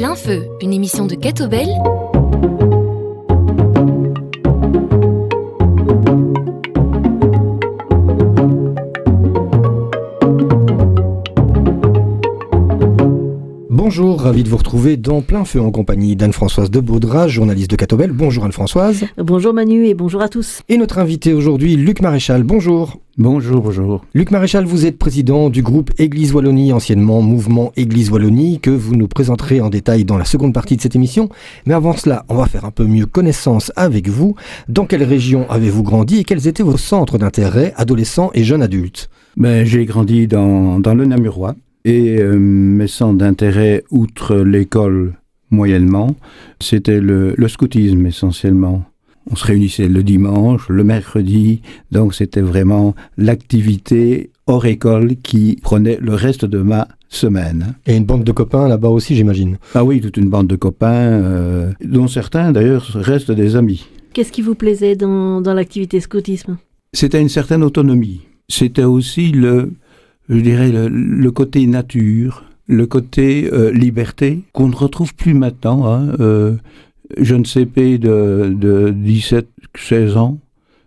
Plein Feu, une émission de Kate Obel. Bonjour, ravi de vous retrouver dans Plein Feu en compagnie d'Anne-Françoise de Baudras, journaliste de Kate Obel. Bonjour Anne-Françoise. Bonjour Manu et bonjour à tous. Et notre invité aujourd'hui, Luc Maréchal. Bonjour. Bonjour. Luc Maréchal, vous êtes président du groupe Église Wallonie, anciennement Mouvement Église Wallonie, que vous nous présenterez en détail dans la seconde partie de cette émission. Mais avant cela, on va faire un peu mieux connaissance avec vous. Dans quelle région avez-vous grandi et quels étaient vos centres d'intérêt, adolescents et jeunes adultes ? J'ai grandi dans le Namurois et mes centres d'intérêt, outre l'école moyennement, c'était le scoutisme essentiellement. On se réunissait le dimanche, le mercredi, donc c'était vraiment l'activité hors école qui prenait le reste de ma semaine. Et une bande de copains là-bas aussi, j'imagine. Ah oui, toute une bande de copains, dont certains d'ailleurs restent des amis. Qu'est-ce qui vous plaisait dans l'activité scoutisme ? C'était une certaine autonomie. C'était aussi le côté nature, le côté liberté qu'on ne retrouve plus maintenant. Jeune CP de 17-16 ans,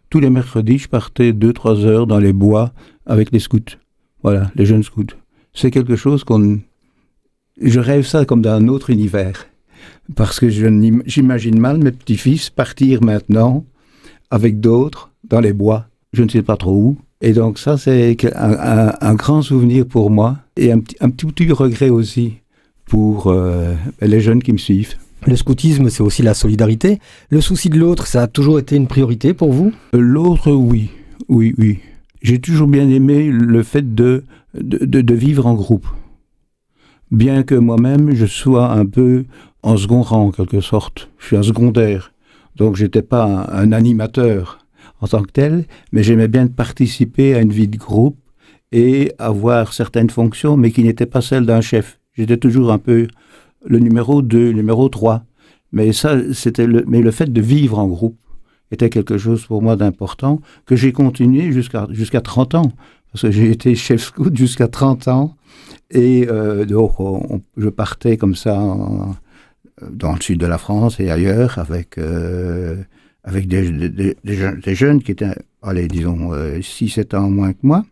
tous les mercredis, je partais 2-3 heures dans les bois avec les scouts. Voilà, les jeunes scouts. C'est quelque chose je rêve ça comme dans un autre univers. Parce que j'imagine mal mes petits-fils partir maintenant avec d'autres dans les bois, je ne sais pas trop où. Et donc ça, c'est un grand souvenir pour moi et un petit regret aussi pour les jeunes qui me suivent. Le scoutisme, c'est aussi la solidarité. Le souci de l'autre, ça a toujours été une priorité pour vous ? L'autre, oui. J'ai toujours bien aimé le fait de vivre en groupe. Bien que moi-même, je sois un peu en second rang, en quelque sorte. Je suis un secondaire. Donc, je n'étais pas un animateur en tant que tel, mais j'aimais bien participer à une vie de groupe et avoir certaines fonctions, mais qui n'étaient pas celles d'un chef. J'étais toujours un peu le numéro 2, le numéro 3. Mais ça, mais le fait de vivre en groupe était quelque chose pour moi d'important, que j'ai continué jusqu'à 30 ans. Parce que j'ai été chef scout jusqu'à 30 ans. Et donc, je partais comme ça dans le sud de la France et ailleurs avec des jeunes qui étaient, disons, 6-7 ans moins que moi.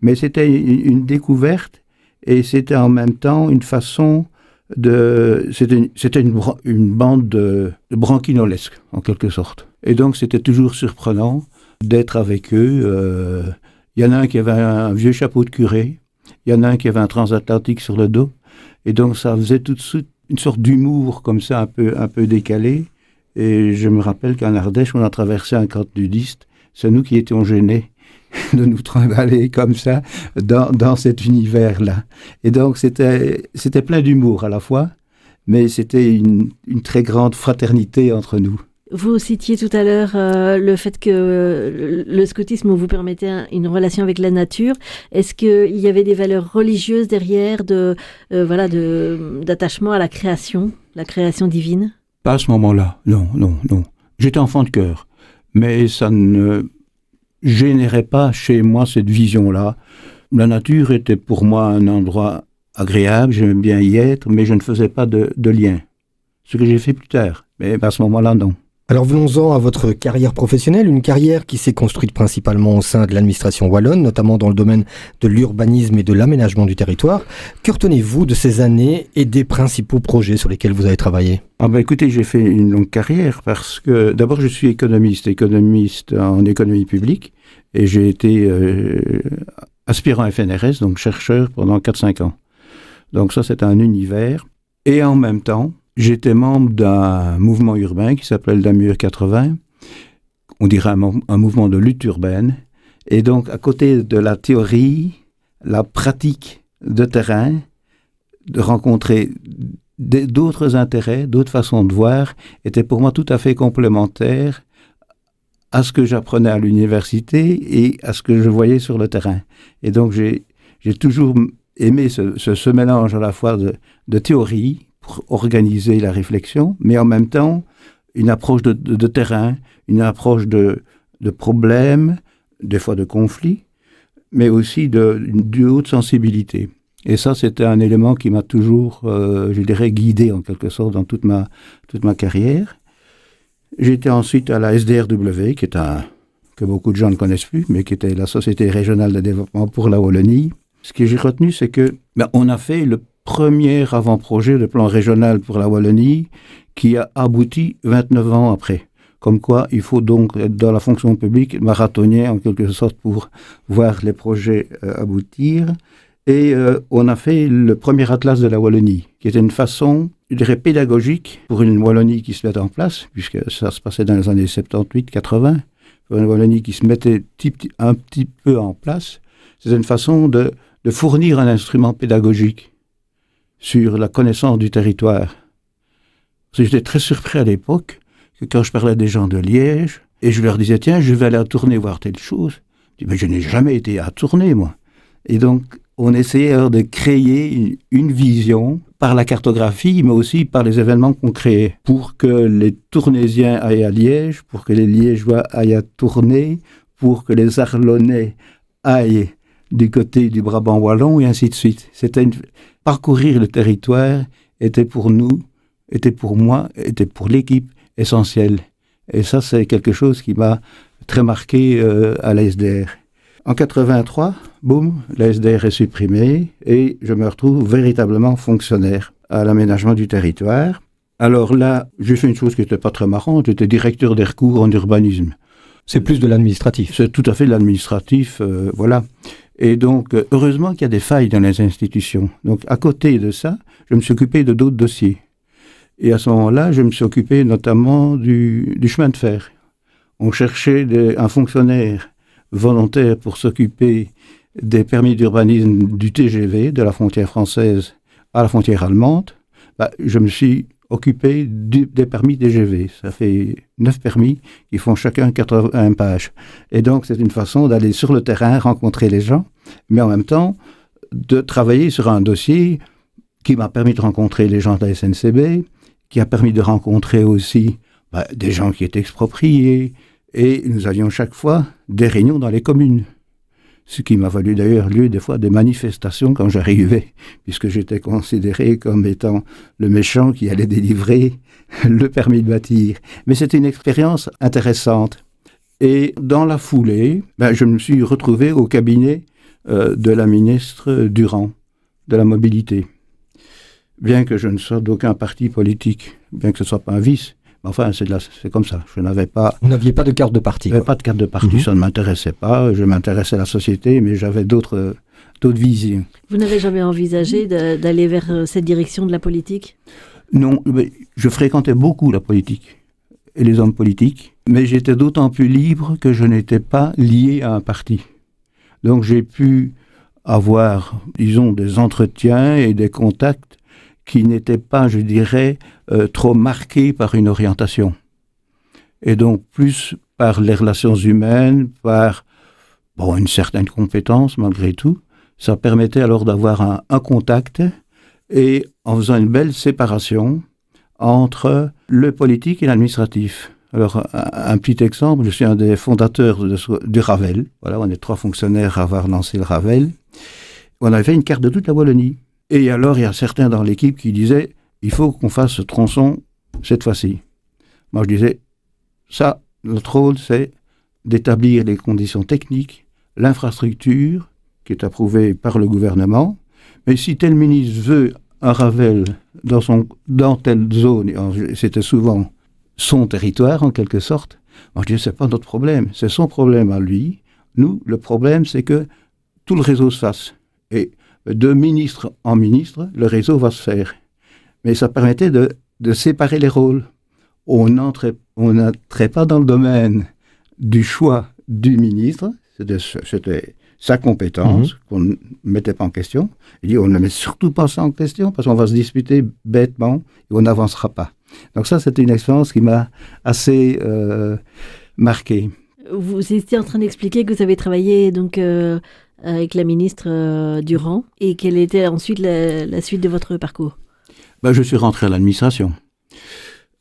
Mais c'était une découverte et c'était en même temps une façon c'était une bande de branquinolesques, en quelque sorte. Et donc, c'était toujours surprenant d'être avec eux. Il y en a un qui avait un vieux chapeau de curé. Il y en a un qui avait un transatlantique sur le dos. Et donc, ça faisait tout de suite une sorte d'humour comme ça, un peu décalé. Et je me rappelle qu'en Ardèche, on a traversé un camp nudiste. C'est nous qui étions gênés de nous trimballer comme ça dans cet univers-là. Et donc, c'était plein d'humour à la fois, mais c'était une très grande fraternité entre nous. Vous citiez tout à l'heure le fait que le scoutisme vous permettait une relation avec la nature. Est-ce qu'il y avait des valeurs religieuses derrière d'attachement à la création divine ? Pas à ce moment-là, non. J'étais enfant de cœur, mais ça ne générait pas chez moi cette vision-là. La nature était pour moi un endroit agréable, j'aimais bien y être, mais je ne faisais pas de lien. Ce que j'ai fait plus tard, mais à ce moment-là, non. Alors venons-en à votre carrière professionnelle, une carrière qui s'est construite principalement au sein de l'administration wallonne, notamment dans le domaine de l'urbanisme et de l'aménagement du territoire. Que retenez-vous de ces années et des principaux projets sur lesquels vous avez travaillé ? Écoutez, j'ai fait une longue carrière parce que d'abord je suis économiste en économie publique et j'ai été aspirant FNRS, donc chercheur pendant 4-5 ans. Donc ça c'est un univers et en même temps, j'étais membre d'un mouvement urbain qui s'appelle Namur 80. On dirait un mouvement de lutte urbaine. Et donc, à côté de la théorie, la pratique de terrain, de rencontrer d'autres intérêts, d'autres façons de voir, était pour moi tout à fait complémentaire à ce que j'apprenais à l'université et à ce que je voyais sur le terrain. Et donc, j'ai toujours aimé ce mélange à la fois de théorie, pour organiser la réflexion, mais en même temps, une approche de terrain, une approche de problèmes, des fois de conflits, mais aussi d'une haute sensibilité. Et ça, c'était un élément qui m'a toujours, je dirais, guidé en quelque sorte dans toute ma carrière. J'étais ensuite à la SDRW, que beaucoup de gens ne connaissent plus, mais qui était la Société régionale de développement pour la Wallonie. Ce que j'ai retenu, c'est que on a fait le premier avant-projet de plan régional pour la Wallonie qui a abouti 29 ans après. Comme quoi, il faut donc être dans la fonction publique marathonien en quelque sorte pour voir les projets aboutir. Et on a fait le premier atlas de la Wallonie, qui était une façon, je dirais, pédagogique pour une Wallonie qui se mette en place, puisque ça se passait dans les années 78-80, pour une Wallonie qui se mettait un petit peu en place. C'était une façon de fournir un instrument pédagogique sur la connaissance du territoire. J'étais très surpris à l'époque que quand je parlais des gens de Liège, et je leur disais, tiens, je vais aller à Tournai voir telle chose. Je dis, mais je n'ai jamais été à Tournai, moi. Et donc, on essayait alors de créer une vision par la cartographie, mais aussi par les événements qu'on créait, pour que les Tournaisiens aillent à Liège, pour que les Liégeois aillent à Tournai, pour que les Arlonnais aillent du côté du Brabant wallon, et ainsi de suite. Parcourir le territoire était pour nous, était pour moi, était pour l'équipe essentiel. Et ça, c'est quelque chose qui m'a très marqué à la SDR. En 83, boum, la SDR est supprimée et je me retrouve véritablement fonctionnaire à l'aménagement du territoire. Alors là, j'ai fait une chose qui n'était pas très marrante, j'étais directeur des recours en urbanisme. C'est plus de l'administratif. C'est tout à fait de l'administratif, voilà. Et donc, heureusement qu'il y a des failles dans les institutions. Donc, à côté de ça, je me suis occupé de d'autres dossiers. Et à ce moment-là, je me suis occupé notamment du chemin de fer. On cherchait un fonctionnaire volontaire pour s'occuper des permis d'urbanisme du TGV, de la frontière française à la frontière allemande. Je me suis occupé des permis TGV. Ça fait 9 permis qui font chacun 80 pages. Et donc, c'est une façon d'aller sur le terrain, rencontrer les gens, mais en même temps, de travailler sur un dossier qui m'a permis de rencontrer les gens de la SNCB, qui a permis de rencontrer aussi des gens qui étaient expropriés, et nous avions chaque fois des réunions dans les communes. Ce qui m'a valu d'ailleurs lieu des fois des manifestations quand j'arrivais, puisque j'étais considéré comme étant le méchant qui allait délivrer le permis de bâtir. Mais c'était une expérience intéressante. Et dans la foulée, je me suis retrouvé au cabinet de la ministre Durand, de la mobilité. Bien que je ne sois d'aucun parti politique, bien que ce ne soit pas un vice, mais enfin, c'est comme ça. Je n'avais pas... Vous n'aviez pas de carte de parti. Je n'avais pas de carte de parti, ça ne m'intéressait pas. Je m'intéressais à la société, mais j'avais d'autres visions. Vous n'avez jamais envisagé d'aller vers cette direction de la politique ? Non, mais je fréquentais beaucoup la politique et les hommes politiques, mais j'étais d'autant plus libre que je n'étais pas lié à un parti. Donc j'ai pu avoir, disons, des entretiens et des contacts qui n'étaient pas, je dirais, trop marqués par une orientation. Et donc, plus par les relations humaines, par une certaine compétence, malgré tout, ça permettait alors d'avoir un contact, et en faisant une belle séparation entre le politique et l'administratif. Alors, un petit exemple, je suis un des fondateurs du Ravel. Voilà, on est 3 fonctionnaires à avoir lancé le Ravel. On avait fait une carte de toute la Wallonie. Et alors, il y a certains dans l'équipe qui disaient « il faut qu'on fasse ce tronçon cette fois-ci ». Moi, je disais « ça, notre rôle, c'est d'établir les conditions techniques, l'infrastructure, qui est approuvée par le gouvernement, mais si tel ministre veut un Ravel dans telle zone, et c'était souvent son territoire, en quelque sorte, moi, je disais « c'est pas notre problème, c'est son problème à lui. Nous, le problème, c'est que tout le réseau se fasse. » Et de ministre en ministre, le réseau va se faire. Mais ça permettait de séparer les rôles. On n'entrait pas dans le domaine du choix du ministre, c'était sa compétence, qu'on ne mettait pas en question. Il dit, on ne met surtout pas ça en question, parce qu'on va se disputer bêtement, et on n'avancera pas. Donc ça, c'était une expérience qui m'a assez marqué. Vous étiez en train d'expliquer que vous avez travaillé donc avec la ministre Durand, et quelle était ensuite la suite de votre parcours ? Je suis rentré à l'administration.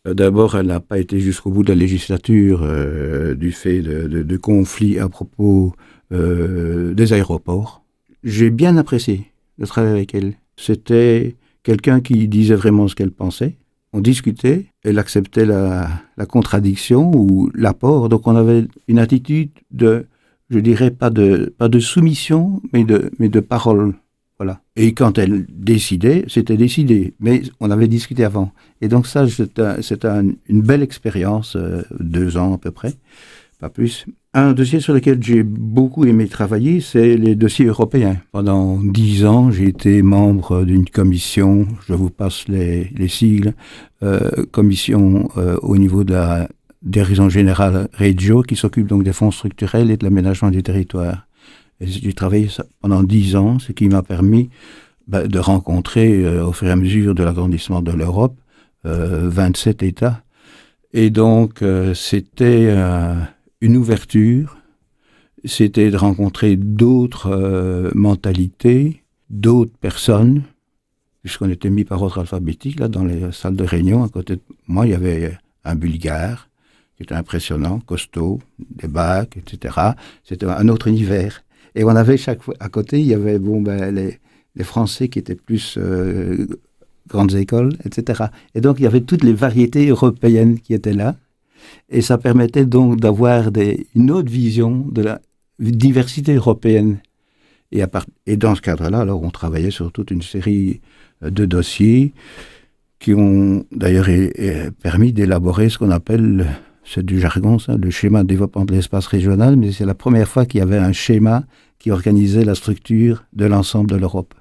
D'abord, elle n'a pas été jusqu'au bout de la législature du fait de conflits à propos des aéroports. J'ai bien apprécié de travailler avec elle. C'était quelqu'un qui disait vraiment ce qu'elle pensait. On discutait, elle acceptait la contradiction ou l'apport. Donc on avait une attitude de, je dirais, pas de soumission, mais de parole. Voilà. Et quand elle décidait, c'était décidé. Mais on avait discuté avant. Et donc ça, c'était une belle expérience, 2 ans à peu près, pas plus. Un dossier sur lequel j'ai beaucoup aimé travailler, c'est les dossiers européens. Pendant 10 ans, j'ai été membre d'une commission, je vous passe les sigles, commission au niveau de la direction générale Regio, qui s'occupe donc des fonds structurels et de l'aménagement du territoire. Et j'ai travaillé pendant 10 ans, ce qui m'a permis de rencontrer, au fur et à mesure de l'agrandissement de l'Europe, 27 États. Et donc, c'était une ouverture, c'était de rencontrer d'autres mentalités, d'autres personnes, puisqu'on était mis par ordre alphabétique, là, dans les salles de réunion. À côté de moi, il y avait un Bulgare, qui était impressionnant, costaud, des bacs, etc. C'était un autre univers. Et on avait chaque fois, à côté, il y avait les Français qui étaient plus grandes écoles, etc. Et donc, il y avait toutes les variétés européennes qui étaient là. Et ça permettait donc d'avoir une autre vision de la diversité européenne. Et dans ce cadre-là, alors, on travaillait sur toute une série de dossiers qui ont d'ailleurs permis d'élaborer ce qu'on appelle, c'est du jargon, ça, le schéma de développement de l'espace régional, mais c'est la première fois qu'il y avait un schéma qui organisait la structure de l'ensemble de l'Europe.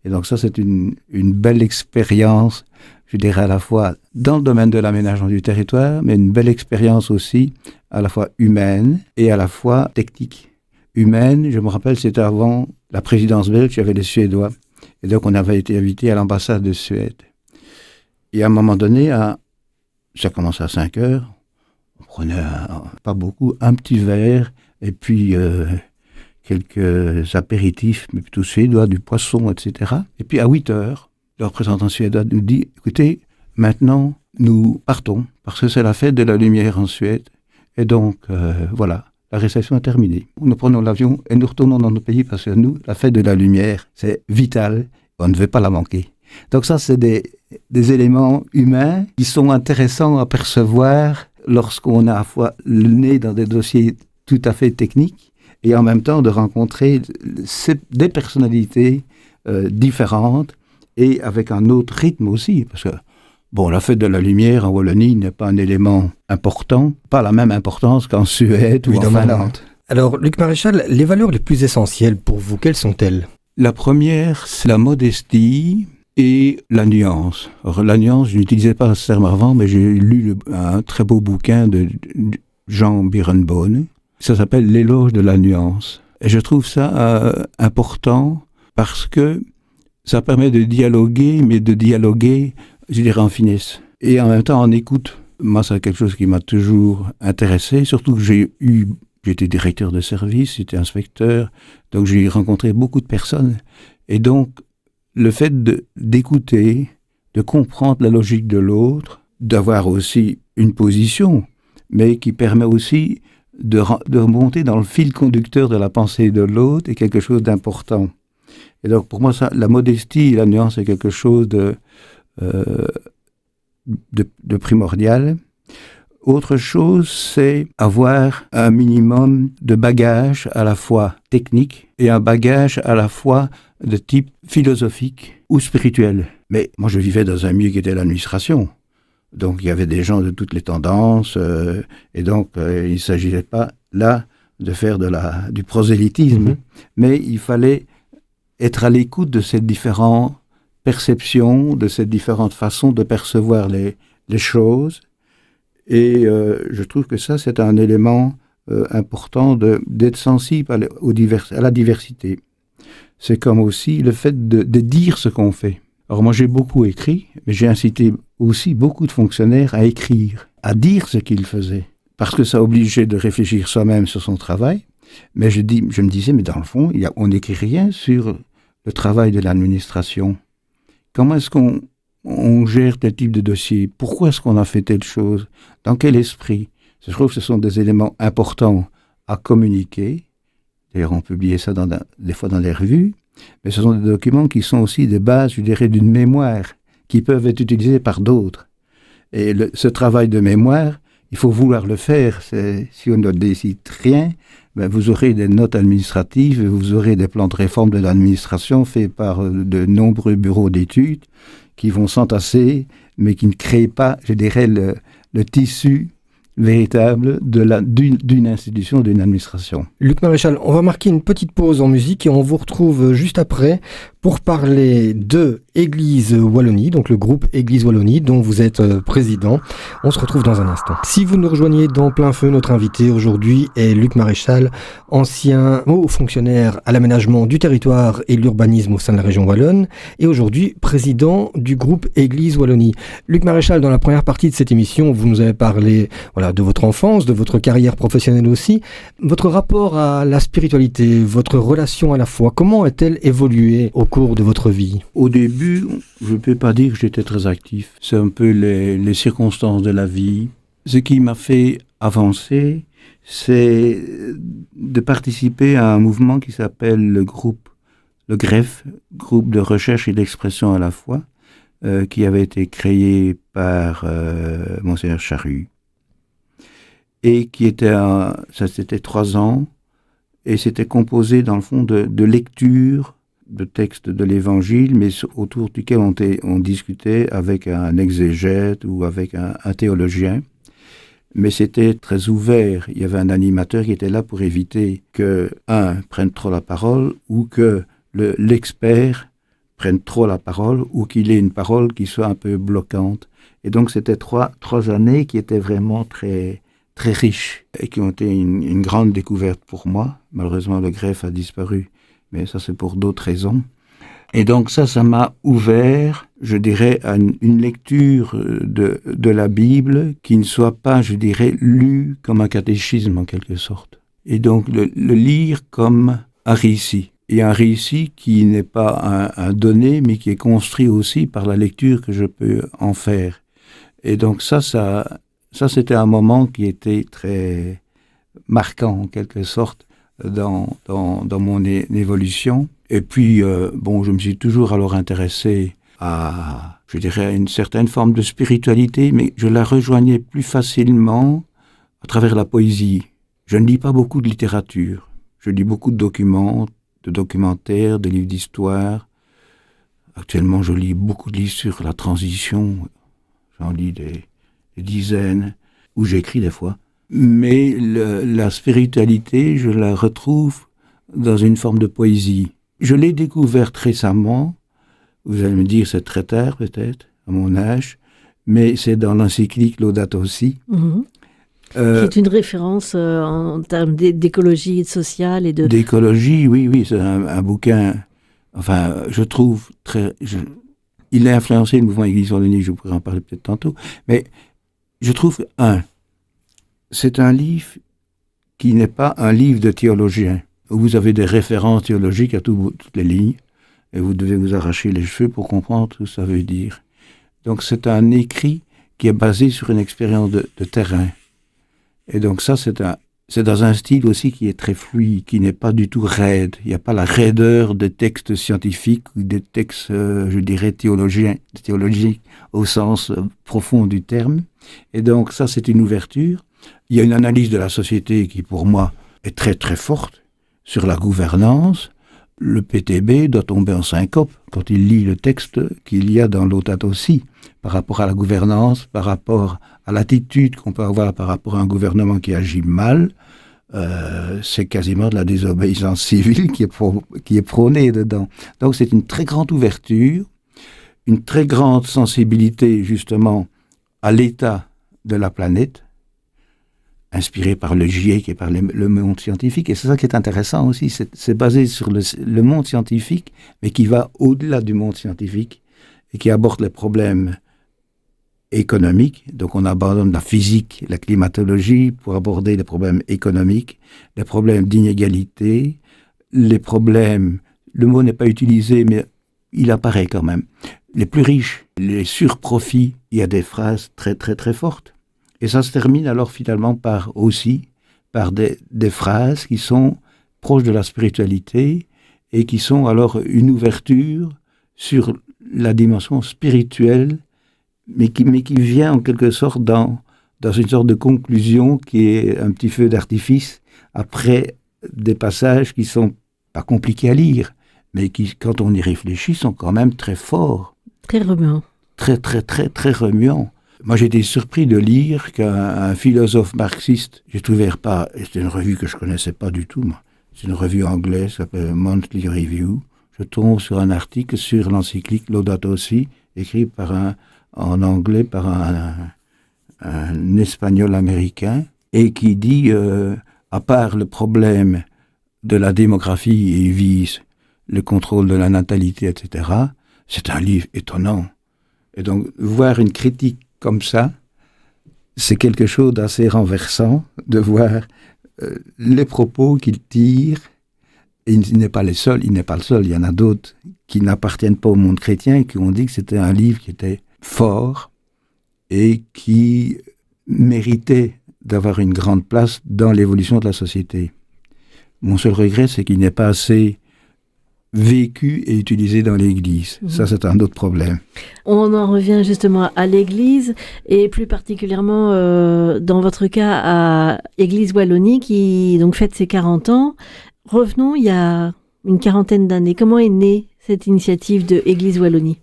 Et donc ça, c'est une belle expérience, je dirais à la fois dans le domaine de l'aménagement du territoire, mais une belle expérience aussi à la fois humaine et à la fois technique. Humaine, je me rappelle, c'était avant la présidence belge, il y avait les Suédois. Et donc on avait été invité à l'ambassade de Suède. Et à un moment donné, ça commençait à 5 heures, on prenait, pas beaucoup, un petit verre, et puis quelques apéritifs, mais plutôt suédois, du poisson, etc. Et puis à 8 heures, le représentant suédois nous dit, écoutez, maintenant, nous partons, parce que c'est la fête de la lumière en Suède. Et donc, voilà, la réception est terminée. Nous prenons l'avion et nous retournons dans nos pays, parce que nous, la fête de la lumière, c'est vital, on ne veut pas la manquer. Donc ça, c'est des éléments humains qui sont intéressants à percevoir lorsqu'on a à la fois le nez dans des dossiers tout à fait techniques, et en même temps de rencontrer des personnalités différentes et avec un autre rythme aussi. Parce que, bon, la fête de la lumière en Wallonie n'est pas un élément important, pas la même importance qu'en Suède ou en Finlande. Alors, Luc Maréchal, les valeurs les plus essentielles pour vous, quelles sont-elles ? La première, c'est la modestie et la nuance. Alors, la nuance, je n'utilisais pas ce terme avant, mais j'ai lu un très beau bouquin de Jean Birenbaum. Ça s'appelle « L'éloge de la nuance ». Et je trouve ça important parce que ça permet de dialoguer, mais de dialoguer, je dirais, en finesse. Et en même temps, en écoute. Moi, c'est quelque chose qui m'a toujours intéressé, surtout que j'étais directeur de service, j'étais inspecteur, donc j'ai rencontré beaucoup de personnes. Et donc, le fait d'écouter, de comprendre la logique de l'autre, d'avoir aussi une position, mais qui permet aussi de remonter dans le fil conducteur de la pensée de l'autre est quelque chose d'important. Et donc, pour moi, ça, la modestie et la nuance est quelque chose de primordial. Autre chose, c'est avoir un minimum de bagage à la fois technique et un bagage à la fois de type philosophique ou spirituel. Mais moi, je vivais dans un milieu qui était l'administration. Donc, il y avait des gens de toutes les tendances, et donc, il ne s'agissait pas, là, de faire du prosélytisme, mais il fallait être à l'écoute de ces différentes perceptions, de ces différentes façons de percevoir les choses, et je trouve que ça, c'est un élément important d'être sensible à la diversité. C'est comme aussi le fait de dire ce qu'on fait. Alors moi, j'ai beaucoup écrit, mais j'ai incité aussi beaucoup de fonctionnaires à écrire, à dire ce qu'ils faisaient, parce que ça obligeait de réfléchir soi-même sur son travail. Mais je me disais, mais dans le fond, on n'écrit rien sur le travail de l'administration. Comment est-ce qu'on gère tel type de dossier? Pourquoi est-ce qu'on a fait telle chose? Dans quel esprit? Je trouve que ce sont des éléments importants à communiquer. D'ailleurs, on publiait ça des fois dans les revues. Mais ce sont des documents qui sont aussi des bases, je dirais, d'une mémoire, qui peuvent être utilisés par d'autres. Et ce travail de mémoire, il faut vouloir le faire. Si on ne décide rien, ben vous aurez des notes administratives, vous aurez des plans de réforme de l'administration faits par de nombreux bureaux d'études qui vont s'entasser, mais qui ne créent pas, je dirais, le tissu véritable d'une institution, d'une administration. Luc Maréchal, on va marquer une petite pause en musique et on vous retrouve juste après pour parler de Église Wallonie, donc le groupe Église Wallonie dont vous êtes président. On se retrouve dans un instant. Si vous nous rejoignez dans plein feu, notre invité aujourd'hui est Luc Maréchal, ancien haut fonctionnaire à l'aménagement du territoire et l'urbanisme au sein de la région wallonne et aujourd'hui président du groupe Église Wallonie. Luc Maréchal, dans la première partie de cette émission, vous nous avez parlé de votre enfance, de votre carrière professionnelle aussi. Votre rapport à la spiritualité, votre relation à la foi, comment a-t-elle évolué au cours de votre vie? Au début, je ne peux pas dire que j'étais très actif. C'est un peu les circonstances de la vie. Ce qui m'a fait avancer, c'est de participer à un mouvement qui s'appelle le GREF, Groupe de recherche et d'expression à la foi, qui avait été créé par Monseigneur Charrue. Et qui était, ça c'était 3 ans, et c'était composé dans le fond de lectures de textes de l'Évangile, mais autour duquel on discutait avec un exégète ou avec un théologien. Mais c'était très ouvert. Il y avait un animateur qui était là pour éviter que prenne trop la parole ou que l'expert prenne trop la parole ou qu'il ait une parole qui soit un peu bloquante. Et donc c'était trois années qui étaient vraiment très très riches et qui ont été une grande découverte pour moi. Malheureusement, le greffe a disparu, mais ça c'est pour d'autres raisons. Et donc ça m'a ouvert, je dirais, à une lecture de la Bible qui ne soit pas, je dirais, lue comme un catéchisme en quelque sorte. Et donc le lire comme un récit. Et un récit qui n'est pas un donné, mais qui est construit aussi par la lecture que je peux en faire. Et donc ça c'était un moment qui était très marquant en quelque sorte dans mon évolution. Et puis, je me suis toujours alors intéressé à, je dirais, une certaine forme de spiritualité, mais je la rejoignais plus facilement à travers la poésie. Je ne lis pas beaucoup de littérature. Je lis beaucoup de documentaires, de livres d'histoire. Actuellement, je lis beaucoup de livres sur la transition. J'en lis des dizaines, où j'écris des fois. Mais la spiritualité, je la retrouve dans une forme de poésie. Je l'ai découverte récemment, vous allez me dire c'est très tard peut-être, à mon âge, mais c'est dans l'encyclique Laudato Si. Mmh. Qui est une référence en termes d'écologie sociale et de... D'écologie, oui, c'est un bouquin, enfin, je trouve il a influencé le mouvement Église Wallonie, je pourrais en parler peut-être tantôt, mais je trouve c'est un livre qui n'est pas un livre de théologien, où vous avez des références théologiques à toutes les lignes, et vous devez vous arracher les cheveux pour comprendre ce que ça veut dire. Donc c'est un écrit qui est basé sur une expérience de terrain. Et donc ça, c'est dans un style aussi qui est très fluide, qui n'est pas du tout raide. Il n'y a pas la raideur des textes scientifiques ou des textes, je dirais, théologiques au sens profond du terme. Et donc ça, c'est une ouverture. Il y a une analyse de la société qui, pour moi, est très très forte sur la gouvernance. Le PTB doit tomber en syncope quand il lit le texte qu'il y a dans Laudato Si par rapport à la gouvernance, par rapport à l'attitude qu'on peut avoir par rapport à un gouvernement qui agit mal. C'est quasiment de la désobéissance civile qui est prônée dedans. Donc c'est une très grande ouverture, une très grande sensibilité justement à l'état de la planète, inspiré par le GIEC et par le monde scientifique. Et c'est ça qui est intéressant aussi, c'est basé sur le monde scientifique, mais qui va au-delà du monde scientifique et qui aborde les problèmes économiques. Donc on abandonne la physique, la climatologie pour aborder les problèmes économiques, les problèmes d'inégalité, les problèmes, le mot n'est pas utilisé, mais il apparaît quand même. Les plus riches, les surprofits, il y a des phrases très très très fortes. Et ça se termine alors finalement par des phrases qui sont proches de la spiritualité et qui sont alors une ouverture sur la dimension spirituelle, mais qui vient en quelque sorte dans une sorte de conclusion qui est un petit feu d'artifice après des passages qui sont pas compliqués à lire, mais qui, quand on y réfléchit, sont quand même très forts. Très remuant. Très, très, très, très remuant. Moi, j'ai été surpris de lire qu'un philosophe marxiste, j'ai trouvé pas, c'était une revue que je connaissais pas du tout, moi. C'est une revue anglaise, qui s'appelle Monthly Review. Je tombe sur un article sur l'encyclique Laudato Si, écrit en anglais par un espagnol américain, et qui dit, à part le problème de la démographie, et il vise le contrôle de la natalité, etc., c'est un livre étonnant. Et donc, voir une critique comme ça, c'est quelque chose d'assez renversant, de voir les propos qu'il tire. Et il n'est pas le seul, il y en a d'autres qui n'appartiennent pas au monde chrétien et qui ont dit que c'était un livre qui était fort et qui méritait d'avoir une grande place dans l'évolution de la société. Mon seul regret, c'est qu'il n'est pas assez vécu et utilisé dans l'Église. Ça, c'est un autre problème. On en revient justement à l'Église et plus particulièrement dans votre cas à Église Wallonie qui donc fête ses 40 ans. Revenons il y a une quarantaine d'années. Comment est née cette initiative de Église Wallonie?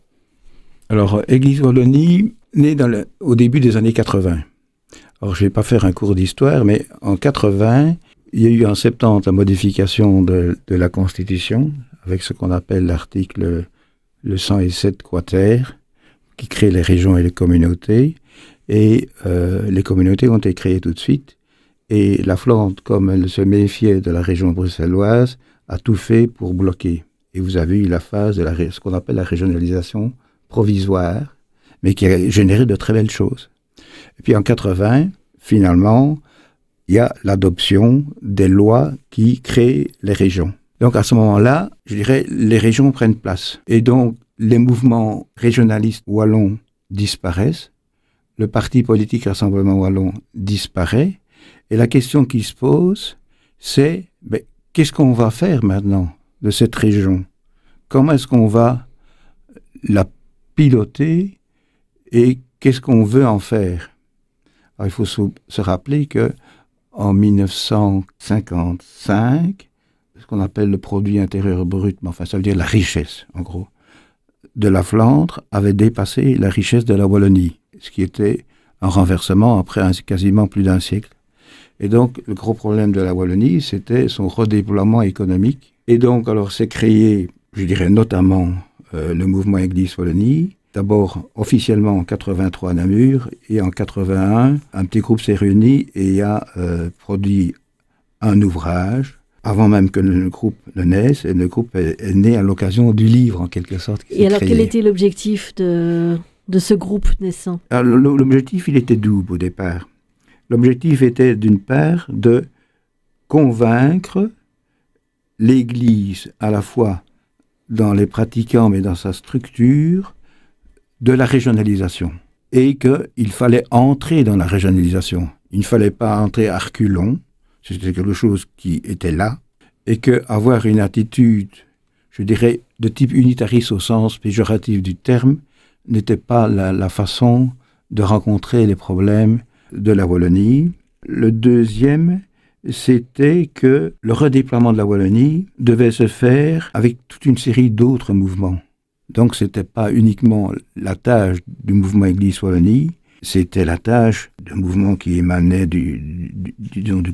Alors, Église Wallonie, née au début des années 80. Alors, je ne vais pas faire un cours d'histoire, mais en 80, il y a eu en 70 la modification de la Constitution, avec ce qu'on appelle l'article le 107 quater, qui crée les régions et les communautés. Et les communautés ont été créées tout de suite. Et la Flandre, comme elle se méfiait de la région bruxelloise, a tout fait pour bloquer. Et vous avez eu la phase de ce qu'on appelle la régionalisation provisoire, mais qui a généré de très belles choses. Et puis en 80, finalement, il y a l'adoption des lois qui créent les régions. Donc à ce moment-là, je dirais, les régions prennent place. Et donc, les mouvements régionalistes wallons disparaissent, le parti politique Rassemblement Wallon disparaît, et la question qui se pose, c'est qu'est-ce qu'on va faire maintenant de cette région? Comment est-ce qu'on va la piloter et qu'est-ce qu'on veut en faire? Alors, il faut se rappeler que en 1955, ce qu'on appelle le produit intérieur brut, mais enfin ça veut dire la richesse, en gros, de la Flandre avait dépassé la richesse de la Wallonie, ce qui était un renversement après quasiment plus d'un siècle. Et donc, le gros problème de la Wallonie, c'était son redéploiement économique. Et donc, alors, c'est créé, je dirais notamment, le mouvement Église Wallonie. D'abord, officiellement en 83 à Namur, et en 81, un petit groupe s'est réuni et a produit un ouvrage, avant même que le groupe ne naisse, et le groupe est né à l'occasion du livre, en quelque sorte. Et alors, quel était l'objectif de ce groupe naissant? Alors, l'objectif, il était double au départ. L'objectif était, d'une part, de convaincre l'Église, à la fois dans les pratiquants, mais dans sa structure, de la régionalisation. Et qu'il fallait entrer dans la régionalisation. Il ne fallait pas entrer à reculons, c'était quelque chose qui était là, et qu'avoir une attitude, je dirais, de type unitariste au sens péjoratif du terme, n'était pas la façon de rencontrer les problèmes de la Wallonie. Le deuxième, c'était que le redéploiement de la Wallonie devait se faire avec toute une série d'autres mouvements. Donc, ce n'était pas uniquement la tâche du mouvement Église Wallonie, c'était la tâche d'un mouvement qui émanait du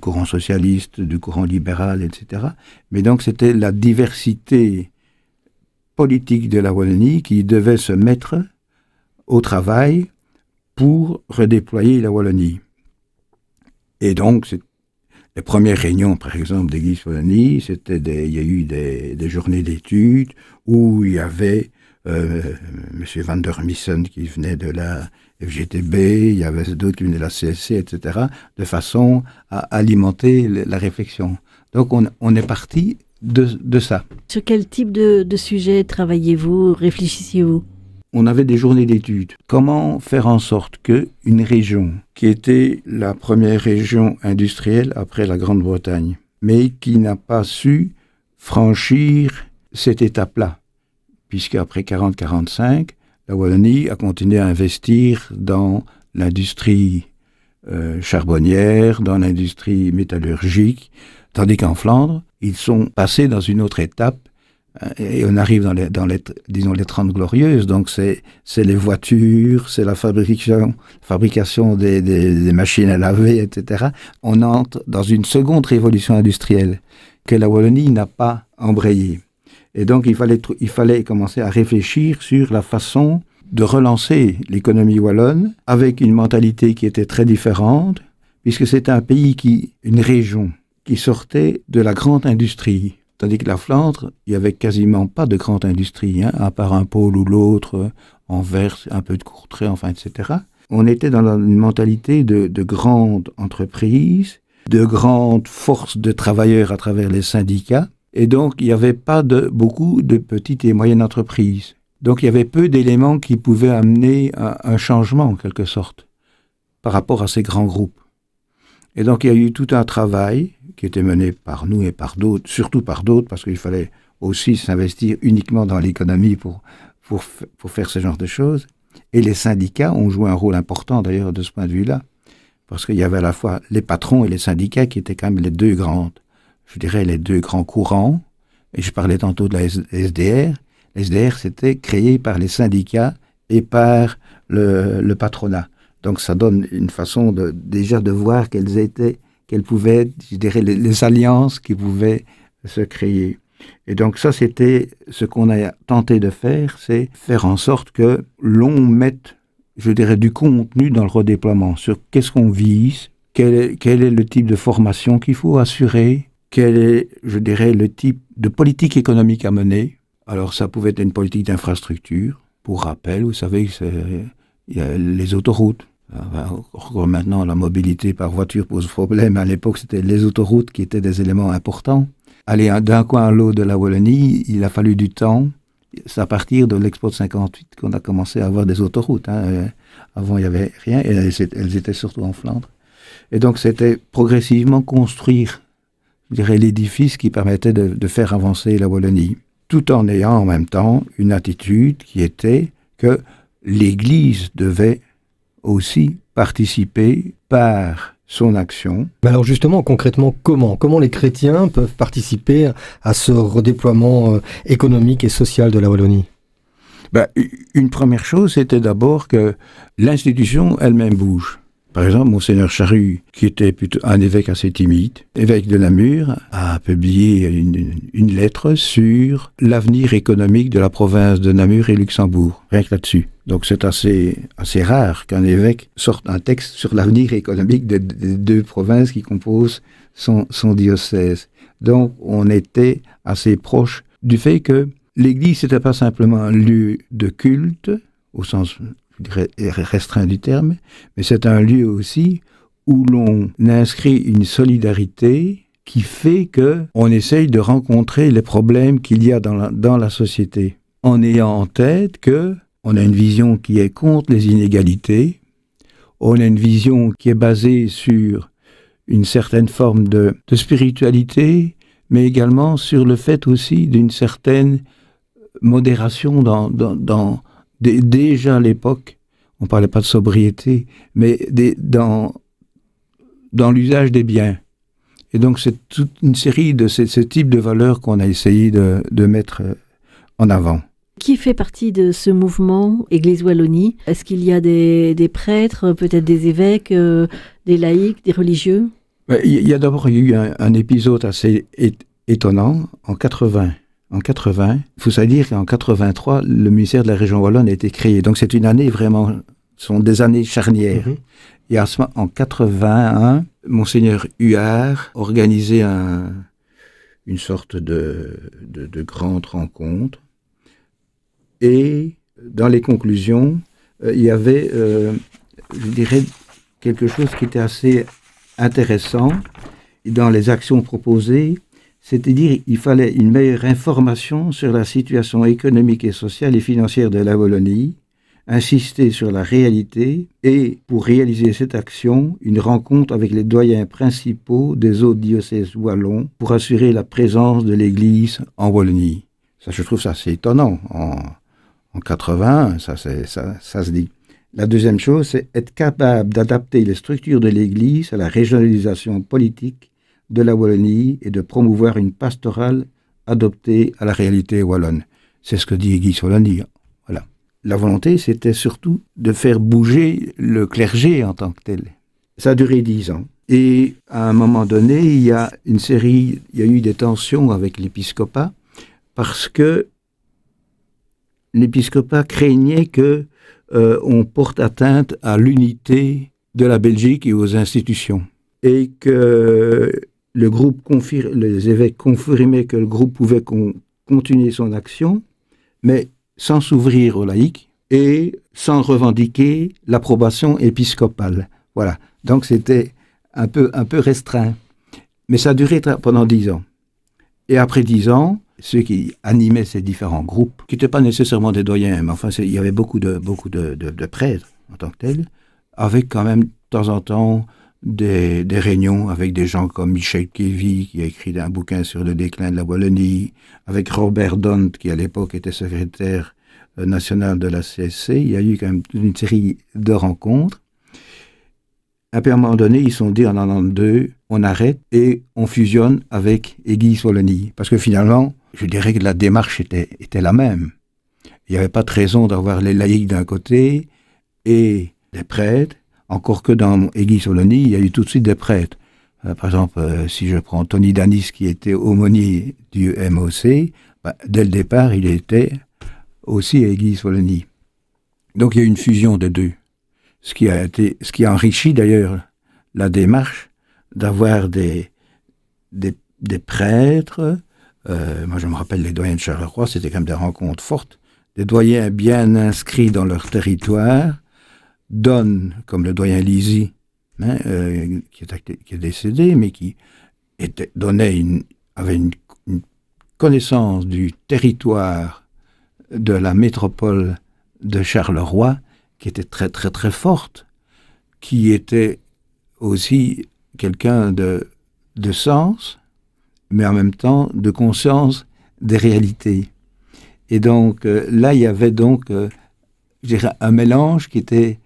courant socialiste, du courant libéral, etc. Mais donc, c'était la diversité politique de la Wallonie qui devait se mettre au travail pour redéployer la Wallonie. Et donc, les premières réunions, par exemple, d'Église Wallonie, il y a eu des journées d'études où il y avait M. Van der Missen qui venait de la FGTB, il y avait d'autres qui venaient de la CSC, etc., de façon à alimenter la réflexion. Donc, on est parti de ça. Sur quel type de sujet travaillez-vous, réfléchissiez-vous? On avait des journées d'études. Comment faire en sorte qu'une région qui était la première région industrielle après la Grande-Bretagne, mais qui n'a pas su franchir cette étape-là, puisque après 40-45, la Wallonie a continué à investir dans l'industrie charbonnière, dans l'industrie métallurgique, tandis qu'en Flandre, ils sont passés dans une autre étape, et on arrive dans les 30 glorieuses, donc c'est les voitures, c'est la fabrication des machines à laver, etc. On entre dans une seconde révolution industrielle que la Wallonie n'a pas embrayée. Et donc il fallait commencer à réfléchir sur la façon de relancer l'économie wallonne avec une mentalité qui était très différente, puisque c'était un pays une région qui sortait de la grande industrie. Tandis que la Flandre, il n'y avait quasiment pas de grande industrie, à part un pôle ou l'autre, Anvers, un peu de Courtrai, enfin, etc. On était dans une mentalité de grandes entreprises, de grandes forces de travailleurs à travers les syndicats, et donc il n'y avait pas beaucoup de petites et moyennes entreprises. Donc il y avait peu d'éléments qui pouvaient amener un changement, en quelque sorte, par rapport à ces grands groupes. Et donc il y a eu tout un travail qui était mené par nous et par d'autres, surtout par d'autres, parce qu'il fallait aussi s'investir uniquement dans l'économie pour faire ce genre de choses. Et les syndicats ont joué un rôle important d'ailleurs de ce point de vue-là, parce qu'il y avait à la fois les patrons et les syndicats qui étaient quand même les deux grands courants. Et je parlais tantôt de la SDR. La SDR, c'était créé par les syndicats et par le patronat. Donc ça donne une façon déjà de voir quelles pouvaient être, je dirais, les alliances qui pouvaient se créer. Et donc ça, c'était ce qu'on a tenté de faire, c'est faire en sorte que l'on mette, je dirais, du contenu dans le redéploiement, sur qu'est-ce qu'on vise, quel est le type de formation qu'il faut assurer, quel est, je dirais, le type de politique économique à mener. Alors ça pouvait être une politique d'infrastructure. Pour rappel, vous savez, il y a les autoroutes. Encore maintenant, la mobilité par voiture pose problème. À l'époque, c'était les autoroutes qui étaient des éléments importants. Aller d'un coin à l'autre de la Wallonie, il a fallu du temps. C'est à partir de l'Expo de 58 qu'on a commencé à avoir des autoroutes. Avant, il n'y avait rien, et elles étaient surtout en Flandre. Et donc, c'était progressivement construire, je dirais, l'édifice qui permettait de faire avancer la Wallonie, tout en ayant en même temps une attitude qui était que l'Église devait aussi participer par son action. Mais alors justement, concrètement, comment les chrétiens peuvent participer à ce redéploiement économique et social de la Wallonie ? Une première chose, c'était d'abord que l'institution elle-même bouge. Par exemple, Monseigneur Charru, qui était plutôt un évêque assez timide, évêque de Namur, a publié une lettre sur l'avenir économique de la province de Namur et Luxembourg, rien que là-dessus. Donc c'est assez rare qu'un évêque sorte un texte sur l'avenir économique des deux provinces qui composent son diocèse. Donc on était assez proche du fait que l'Église, c'était pas simplement un lieu de culte, au sens restreint du terme, mais c'est un lieu aussi où l'on inscrit une solidarité qui fait que on essaye de rencontrer les problèmes qu'il y a dans la société, en ayant en tête que on a une vision qui est contre les inégalités, on a une vision qui est basée sur une certaine forme de spiritualité, mais également sur le fait aussi d'une certaine modération déjà à l'époque, on ne parlait pas de sobriété, mais dans l'usage des biens. Et donc c'est toute une série de ce type de valeurs qu'on a essayé de mettre en avant. Qui fait partie de ce mouvement Église Wallonie ? Est-ce qu'il y a des prêtres, peut-être des évêques, des laïcs, des religieux ? Il y a d'abord eu un épisode assez étonnant en 80. En 80, il faut savoir qu'en 83, le ministère de la région wallonne a été créé. Donc c'est une année vraiment, ce sont des années charnières. Mm-hmm. Et en 81, Monseigneur Huard organisait une sorte de grande rencontre. Et dans les conclusions, il y avait, je dirais, quelque chose qui était assez intéressant dans les actions proposées. C'est-à-dire qu'il fallait une meilleure information sur la situation économique et sociale et financière de la Wallonie, insister sur la réalité et, pour réaliser cette action, une rencontre avec les doyens principaux des autres diocèses wallons pour assurer la présence de l'Église en Wallonie. Ça, je trouve ça assez étonnant. En 80, ça se dit. La deuxième chose, c'est être capable d'adapter les structures de l'Église à la régionalisation politique de la Wallonie et de promouvoir une pastorale adoptée à la réalité wallonne. C'est ce que dit Église Wallonie. Voilà. La volonté, c'était surtout de faire bouger le clergé en tant que tel. Ça a duré 10 ans. Et à un moment donné, il y a eu des tensions avec l'épiscopat parce que l'épiscopat craignait que on porte atteinte à l'unité de la Belgique et aux institutions. Et que les évêques confirmaient que le groupe pouvait continuer son action, mais sans s'ouvrir aux laïcs et sans revendiquer l'approbation épiscopale. Voilà. Donc c'était un peu restreint. Mais ça a duré pendant 10 ans. Et après 10 ans, ceux qui animaient ces différents groupes, qui n'étaient pas nécessairement des doyens, mais enfin, il y avait beaucoup de prêtres en tant que tels, avec quand même de temps en temps des réunions avec des gens comme Michel Kévy, qui a écrit un bouquin sur le déclin de la Wallonie, avec Robert Dont, qui à l'époque était secrétaire national de la CSC. Il y a eu quand même une série de rencontres. À un moment donné, ils se sont dit en 92, on arrête et on fusionne avec Église Wallonie. Parce que finalement, je dirais que la démarche était la même. Il n'y avait pas de raison d'avoir les laïcs d'un côté et des prêtres, encore que dans Église Wallonie, il y a eu tout de suite des prêtres. Par exemple, si je prends Tony Danis, qui était aumônier du MOC, dès le départ, il était aussi à Église Wallonie. Donc il y a eu une fusion des deux. Ce qui a enrichi d'ailleurs la démarche d'avoir des prêtres. Moi, je me rappelle les doyens de Charleroi, c'était quand même des rencontres fortes. Des doyens bien inscrits dans leur territoire, donnent, comme le doyen Lisi, qui est décédé, mais qui avait une connaissance du territoire de la métropole de Charleroi, qui était très, très, très forte, qui était aussi quelqu'un de sens, mais en même temps de conscience des réalités. Et donc, là, il y avait donc, je dirais, un mélange qui était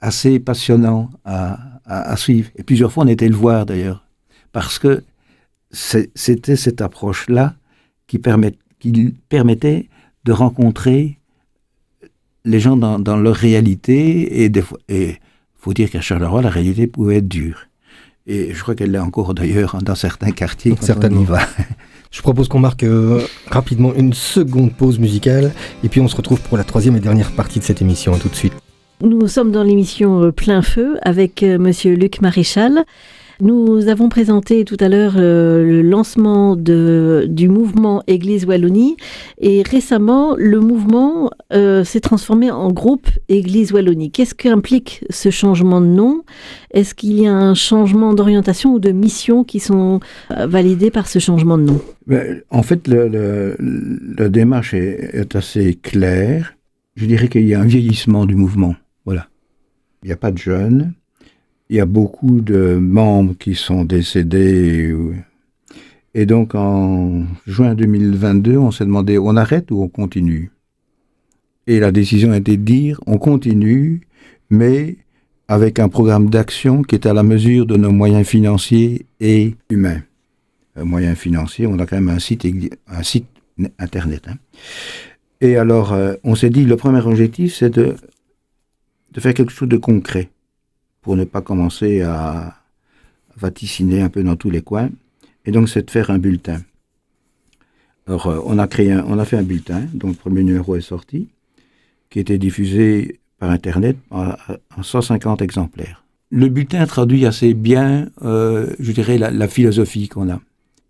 assez passionnant à suivre. Et plusieurs fois, on était le voir, d'ailleurs, parce que c'était cette approche-là qui permettait de rencontrer les gens dans leur réalité, et faut dire qu'à Charleroi, la réalité pouvait être dure. Et je crois qu'elle l'est encore d'ailleurs dans certains quartiers. Certainement. Je propose qu'on marque rapidement une seconde pause musicale, et puis on se retrouve pour la troisième et dernière partie de cette émission. Tout de suite. Nous sommes dans l'émission Plein Feu avec monsieur Luc Maréchal. Nous avons présenté tout à l'heure le lancement du mouvement Église Wallonie, et récemment le mouvement s'est transformé en groupe Église Wallonie. Qu'est-ce qu'implique ce changement de nom ? Est-ce qu'il y a un changement d'orientation ou de mission qui sont validés par ce changement de nom ? En fait, la démarche est assez claire. Je dirais qu'il y a un vieillissement du mouvement. Voilà. Il n'y a pas de jeunes. Il y a beaucoup de membres qui sont décédés. Et donc, en juin 2022, on s'est demandé, on arrête ou on continue ? Et la décision a été de dire, on continue, mais avec un programme d'action qui est à la mesure de nos moyens financiers et humains. Moyens financiers, on a quand même un site internet. Et alors, on s'est dit, le premier objectif, c'est de faire quelque chose de concret, pour ne pas commencer à vaticiner un peu dans tous les coins. Et donc, c'est de faire un bulletin. Alors, on a fait un bulletin, dont le premier numéro est sorti, qui était diffusé par Internet en 150 exemplaires. Le bulletin traduit assez bien, je dirais, la philosophie qu'on a.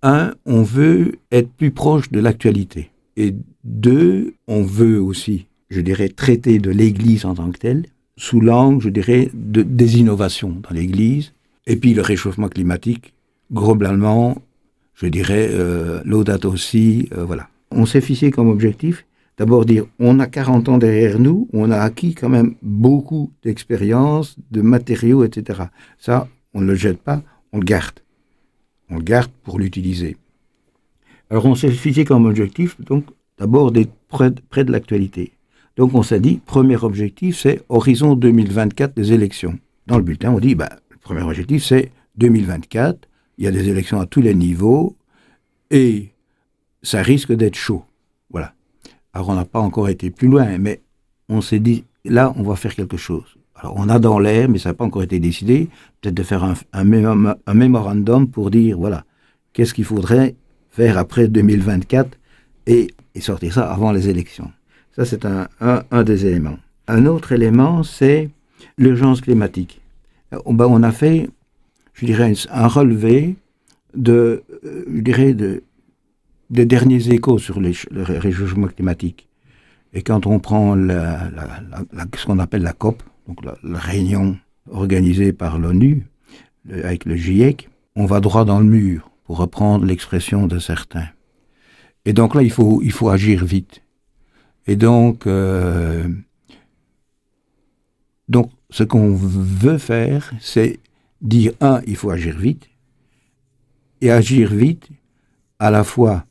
1, on veut être plus proche de l'actualité. Et 2, on veut aussi, je dirais, traiter de l'Église en tant que telle, sous l'angle, je dirais, des innovations dans l'Église, et puis le réchauffement climatique, globalement, je dirais, Laudato Si, voilà. On s'est fixé comme objectif, d'abord dire, on a 40 ans derrière nous, on a acquis quand même beaucoup d'expérience, de matériaux, etc. Ça, on ne le jette pas, on le garde. On le garde pour l'utiliser. Alors on s'est fixé comme objectif, donc, d'abord d'être près de l'actualité. Donc on s'est dit, premier objectif, c'est horizon 2024 des élections. Dans le bulletin, on dit, le premier objectif, c'est 2024, il y a des élections à tous les niveaux, et ça risque d'être chaud. Voilà. Alors on n'a pas encore été plus loin, mais on s'est dit, là, on va faire quelque chose. Alors on a dans l'air, mais ça n'a pas encore été décidé, peut-être de faire un mémorandum pour dire, voilà, qu'est-ce qu'il faudrait faire après 2024 et sortir ça avant les élections. Ça, c'est un des éléments. Un autre élément, c'est l'urgence climatique. On a fait, je dirais, un relevé des derniers échos sur le réchauffement climatique. Et quand on prend ce qu'on appelle la COP, donc la réunion organisée par l'ONU, avec le GIEC, on va droit dans le mur, pour reprendre l'expression de certains. Et donc là, il faut agir vite. Et donc ce qu'on veut faire, c'est dire, il faut agir vite, et agir vite à la fois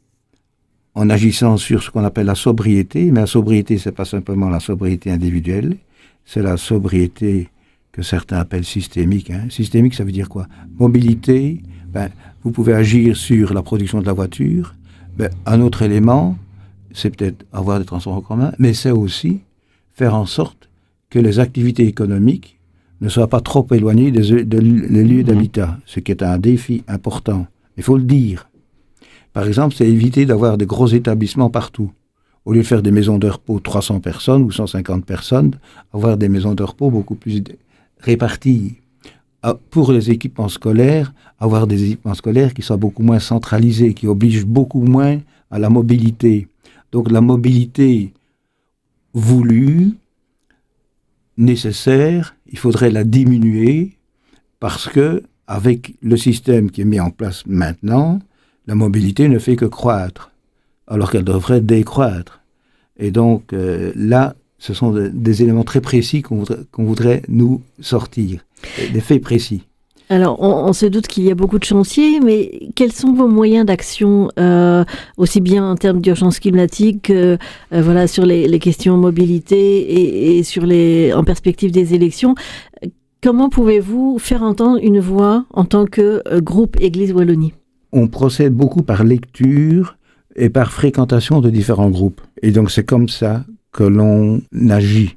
en agissant sur ce qu'on appelle la sobriété, mais la sobriété, c'est pas simplement la sobriété individuelle, c'est la sobriété que certains appellent systémique. Systémique, ça veut dire quoi? Mobilité, vous pouvez agir sur la production de la voiture. Un autre élément, c'est peut-être avoir des transports en commun, mais c'est aussi faire en sorte que les activités économiques ne soient pas trop éloignées des lieux d'habitat, ce qui est un défi important. Il faut le dire. Par exemple, c'est éviter d'avoir des gros établissements partout. Au lieu de faire des maisons de repos 300 personnes ou 150 personnes, avoir des maisons de repos beaucoup plus réparties. Pour les équipements scolaires, avoir des équipements scolaires qui soient beaucoup moins centralisés, qui obligent beaucoup moins à la mobilité. Donc la mobilité voulue, nécessaire, il faudrait la diminuer parce que avec le système qui est mis en place maintenant, la mobilité ne fait que croître, alors qu'elle devrait décroître. Et donc là, ce sont des éléments très précis qu'on voudrait nous sortir, des faits précis. Alors, on se doute qu'il y a beaucoup de chantiers, mais quels sont vos moyens d'action, aussi bien en termes d'urgence climatique, sur les questions mobilité et en perspective des élections? Comment pouvez-vous faire entendre une voix en tant que groupe Église Wallonie? On procède beaucoup par lecture et par fréquentation de différents groupes. Et donc, c'est comme ça que l'on agit.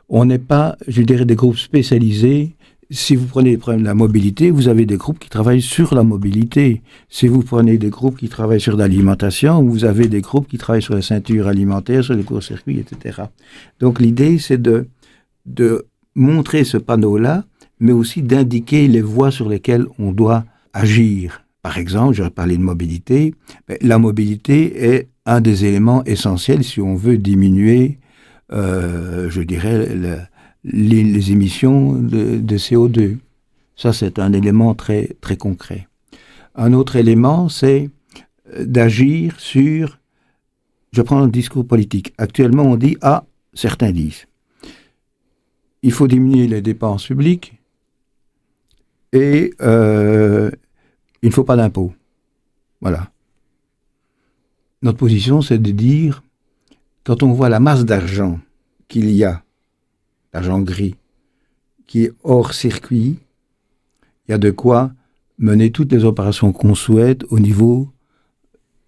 On n'est pas, je dirais, des groupes spécialisés. Si vous prenez le problème de la mobilité, vous avez des groupes qui travaillent sur la mobilité. Si vous prenez des groupes qui travaillent sur l'alimentation, vous avez des groupes qui travaillent sur les ceintures alimentaires, sur les court-circuits, etc. Donc l'idée, c'est de montrer ce panneau-là, mais aussi d'indiquer les voies sur lesquelles on doit agir. Par exemple, j'aurais parlé de mobilité. La mobilité est un des éléments essentiels si on veut diminuer, je dirais, les émissions de CO2. Ça, c'est un élément très, très concret. Un autre élément, c'est d'agir sur... Je prends le discours politique. Actuellement, on dit, certains disent, il faut diminuer les dépenses publiques et il ne faut pas d'impôts. Voilà. Notre position, c'est de dire, quand on voit la masse d'argent qu'il y a, l'argent gris, qui est hors circuit, il y a de quoi mener toutes les opérations qu'on souhaite au niveau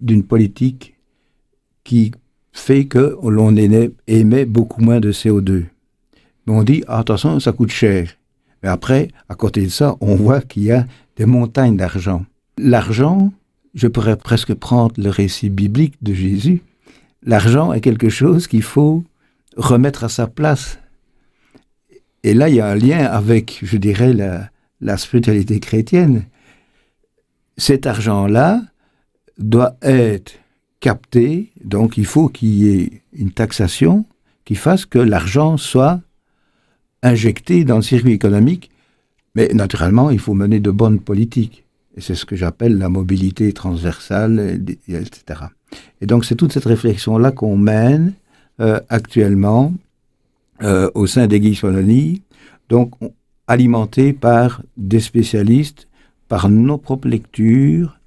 d'une politique qui fait que l'on émet beaucoup moins de CO2. Mais on dit, attention, ça coûte cher. Mais après, à côté de ça, on voit qu'il y a des montagnes d'argent. L'argent, je pourrais presque prendre le récit biblique de Jésus, l'argent est quelque chose qu'il faut remettre à sa place. Et là, il y a un lien avec, je dirais, la spiritualité chrétienne. Cet argent-là doit être capté, donc il faut qu'il y ait une taxation qui fasse que l'argent soit injecté dans le circuit économique, mais naturellement, il faut mener de bonnes politiques. Et c'est ce que j'appelle la mobilité transversale, etc. Et donc, c'est toute cette réflexion-là qu'on mène actuellement au sein d'Église Wallonie, donc alimenté par des spécialistes, par nos propres lectures,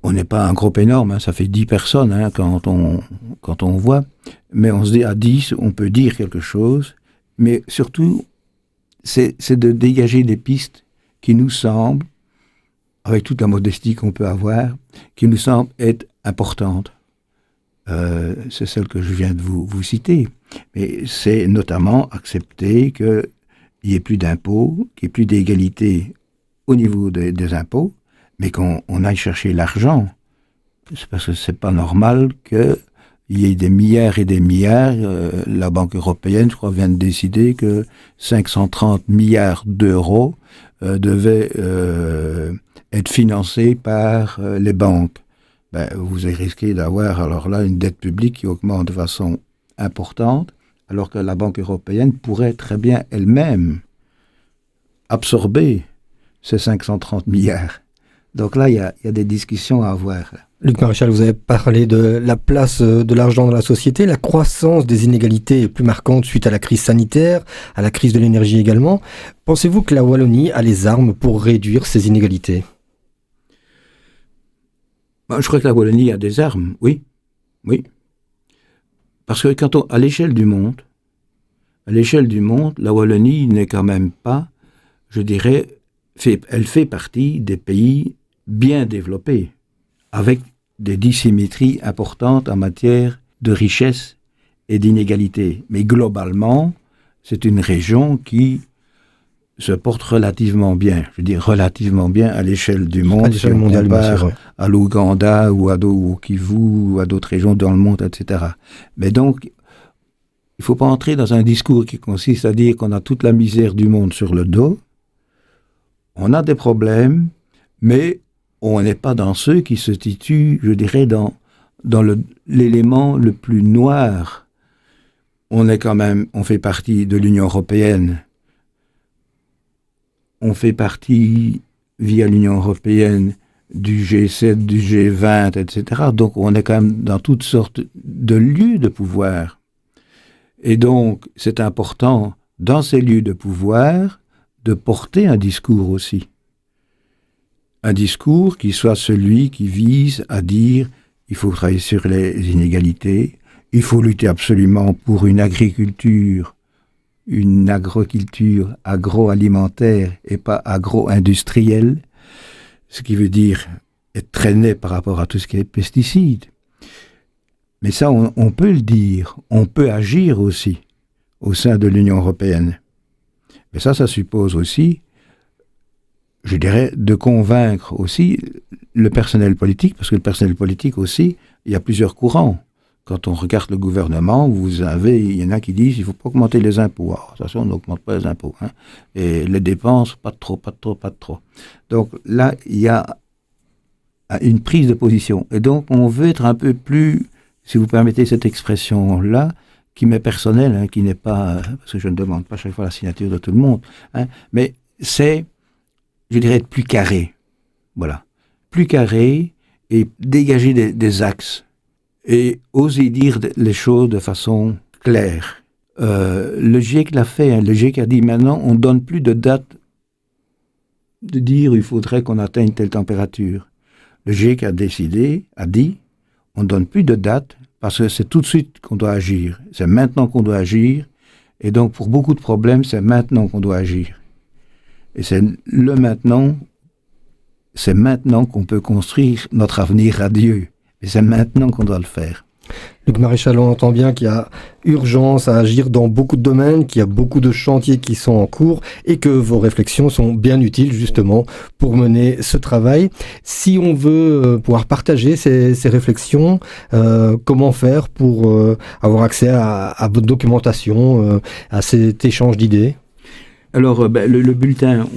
On n'est pas un groupe énorme, ça fait 10 personnes quand on voit. Mais on se dit, à 10, on peut dire quelque chose. Mais surtout, c'est de dégager des pistes qui nous semblent, avec toute la modestie qu'on peut avoir, qui nous semblent être importantes. C'est celle que je viens de vous citer. Mais c'est notamment accepter qu'il n'y ait plus d'impôts, qu'il n'y ait plus d'égalité au niveau des impôts, mais qu'on aille chercher l'argent. C'est parce que c'est pas normal qu'il y ait des milliards et des milliards. La Banque européenne, je crois, vient de décider que 530 milliards d'euros devaient être financés par les banques. Vous risquez d'avoir alors là une dette publique qui augmente de façon importante, alors que la Banque européenne pourrait très bien elle-même absorber ces 530 milliards. Donc là, il y a des discussions à avoir. Luc Maréchal, vous avez parlé de la place de l'argent dans la société. La croissance des inégalités est plus marquante suite à la crise sanitaire, à la crise de l'énergie également. Pensez-vous que la Wallonie a les armes pour réduire ces inégalités ? Je crois que la Wallonie a des armes, oui. Parce que à l'échelle du monde, la Wallonie n'est quand même pas, je dirais, elle fait partie des pays bien développés, avec des dissymétries importantes en matière de richesse et d'inégalité. Mais globalement, c'est une région qui se porte relativement bien. Je veux dire relativement bien à l'échelle du monde, à l'échelle mondiale, bien sûr, à l'Ouganda ou au Kivu ou à d'autres régions dans le monde, etc. Mais donc, il ne faut pas entrer dans un discours qui consiste à dire qu'on a toute la misère du monde sur le dos. On a des problèmes, mais on n'est pas dans ceux qui se situent, je dirais, dans l'élément le plus noir. On fait partie de l'Union européenne. On fait partie, via l'Union européenne, du G7, du G20, etc. Donc on est quand même dans toutes sortes de lieux de pouvoir. Et donc, c'est important, dans ces lieux de pouvoir, de porter un discours aussi. Un discours qui soit celui qui vise à dire il faut travailler sur les inégalités, il faut lutter absolument pour une agriculture, une agroculture agroalimentaire et pas agro-industrielle, ce qui veut dire être très net par rapport à tout ce qui est pesticides. Mais ça, on peut le dire, on peut agir aussi au sein de l'Union européenne. Mais ça suppose aussi, je dirais, de convaincre aussi le personnel politique, parce que le personnel politique aussi, il y a plusieurs courants. Quand on regarde le gouvernement, il y en a qui disent il ne faut pas augmenter les impôts. Alors, attention, on n'augmente pas les impôts. Et les dépenses, pas de trop. Donc là, il y a une prise de position. Et donc, on veut être un peu plus, si vous permettez cette expression-là, qui m'est personnelle, qui n'est pas, parce que je ne demande pas chaque fois la signature de tout le monde, mais c'est, je dirais, être plus carré. Voilà. Plus carré et dégager des axes. Et oser dire les choses de façon claire. Le GIEC l'a fait. Le GIEC a dit maintenant, on ne donne plus de date de dire il faudrait qu'on atteigne telle température. Le GIEC a dit, on ne donne plus de date parce que c'est tout de suite qu'on doit agir. C'est maintenant qu'on doit agir. Et donc, pour beaucoup de problèmes, c'est maintenant qu'on doit agir. Et c'est maintenant qu'on peut construire notre avenir radieux. Et c'est maintenant qu'on doit le faire. Luc Maréchal, on entend bien qu'il y a urgence à agir dans beaucoup de domaines, qu'il y a beaucoup de chantiers qui sont en cours et que vos réflexions sont bien utiles justement pour mener ce travail. Si on veut pouvoir partager ces réflexions, comment faire pour avoir accès à votre documentation, à cet échange d'idées ? Alors, le bulletin,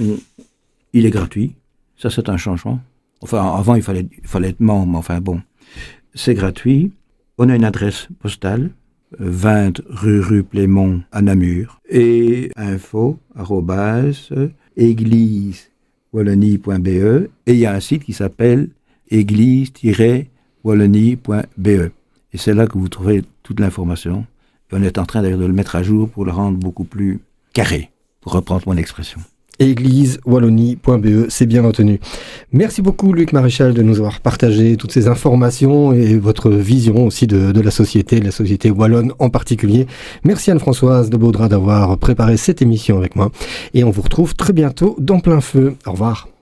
il est gratuit. Ça, c'est un changement. Enfin, avant, il fallait être membre, mais enfin bon. C'est gratuit. On a une adresse postale, 20 rue Plémont à Namur, et info@église-wallonie.be, et il y a un site qui s'appelle église-wallonie.be. Et c'est là que vous trouverez toute l'information. Et on est en train d'ailleurs de le mettre à jour pour le rendre beaucoup plus carré, pour reprendre mon expression. église-wallonie.be, c'est bien retenu. Merci beaucoup Luc Maréchal de nous avoir partagé toutes ces informations et votre vision aussi de la société wallonne en particulier. Merci Anne-Françoise de Baudra d'avoir préparé cette émission avec moi et on vous retrouve très bientôt dans Plein Feu. Au revoir.